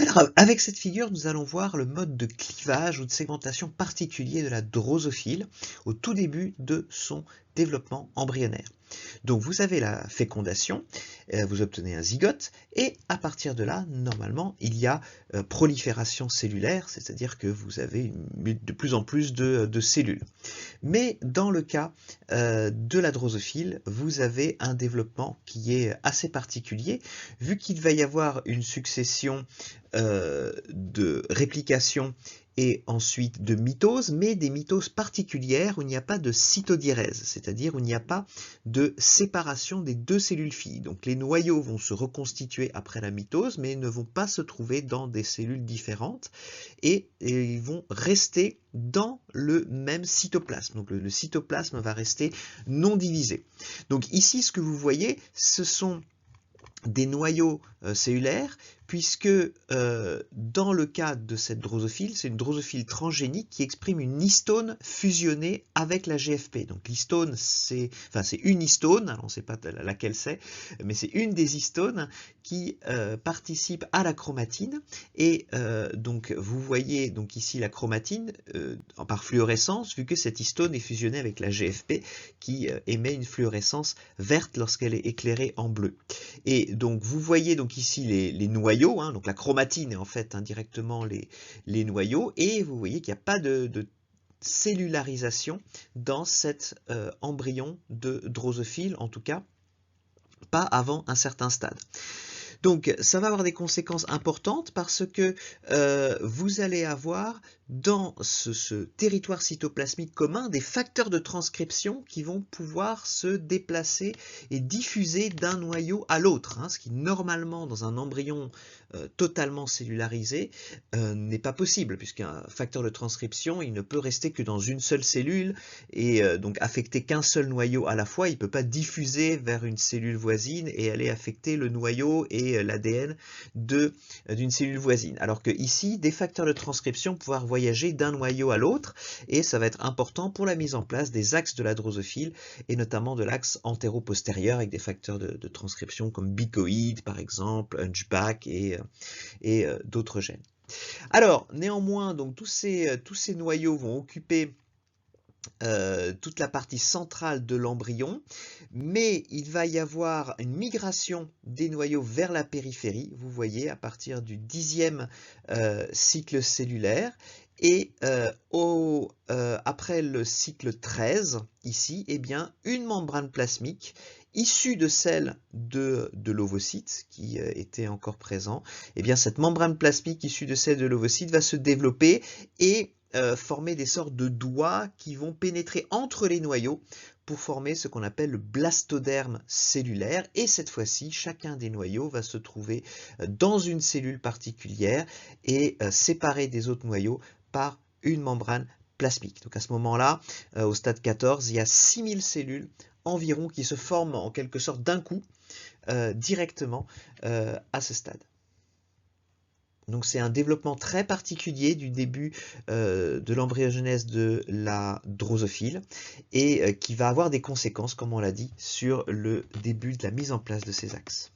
Alors, avec cette figure, nous allons voir le mode de clivage ou de segmentation particulier de la drosophile au tout début de son développement embryonnaire. Donc vous avez la fécondation, vous obtenez un zygote, et à partir de là, normalement, il y a prolifération cellulaire, c'est-à-dire que vous avez de plus en plus de cellules. Mais dans le cas de la drosophile, vous avez un développement qui est assez particulier, vu qu'il va y avoir une succession de réplication et ensuite de mitose, mais des mitoses particulières où il n'y a pas de cytodiérèse, c'est-à-dire où il n'y a pas de séparation des deux cellules filles. Donc les noyaux vont se reconstituer après la mitose, mais ne vont pas se trouver dans des cellules différentes et ils vont rester dans le même cytoplasme. Donc le cytoplasme va rester non divisé. Donc ici, ce que vous voyez, ce sont des noyaux cellulaires, puisque dans le cas de cette drosophile, c'est une drosophile transgénique qui exprime une histone fusionnée avec la GFP. Donc l'histone, c'est une histone, alors on ne sait pas laquelle c'est, mais c'est une des histones qui participe à la chromatine. Et donc vous voyez donc ici la chromatine par fluorescence, vu que cette histone est fusionnée avec la GFP qui émet une fluorescence verte lorsqu'elle est éclairée en bleu. Et donc vous voyez donc ici les noyaux, hein, donc la chromatine est en fait indirectement les noyaux, et vous voyez qu'il n'y a pas de cellularisation dans cet embryon de drosophile, en tout cas pas avant un certain stade. Donc ça va avoir des conséquences importantes parce que vous allez avoir dans ce territoire cytoplasmique commun des facteurs de transcription qui vont pouvoir se déplacer et diffuser d'un noyau à l'autre, hein, ce qui normalement dans un embryon totalement cellularisé n'est pas possible, puisqu'un facteur de transcription il ne peut rester que dans une seule cellule et donc affecter qu'un seul noyau à la fois, il ne peut pas diffuser vers une cellule voisine et aller affecter le noyau et l'ADN d'une cellule voisine. Alors que ici, des facteurs de transcription pouvoir voyager d'un noyau à l'autre, et ça va être important pour la mise en place des axes de la drosophile, et notamment de l'axe antéro-postérieur avec des facteurs de transcription comme bicoïd par exemple, hunchback et d'autres gènes. Alors, néanmoins, donc tous ces noyaux vont occuper toute la partie centrale de l'embryon, mais il va y avoir une migration des noyaux vers la périphérie, vous voyez, à partir du 10e cycle cellulaire, et après le cycle 13, ici, eh bien, une membrane plasmique issue de celle de l'ovocyte qui était encore présent, eh bien, cette membrane plasmique issue de celle de l'ovocyte va se développer et former des sortes de doigts qui vont pénétrer entre les noyaux pour former ce qu'on appelle le blastoderme cellulaire. Et cette fois-ci, chacun des noyaux va se trouver dans une cellule particulière et séparé des autres noyaux par une membrane plasmique. Donc à ce moment-là, au stade 14, il y a 6000 cellules environ qui se forment en quelque sorte d'un coup directement à ce stade. Donc c'est un développement très particulier du début de l'embryogenèse de la drosophile et qui va avoir des conséquences, comme on l'a dit, sur le début de la mise en place de ces axes.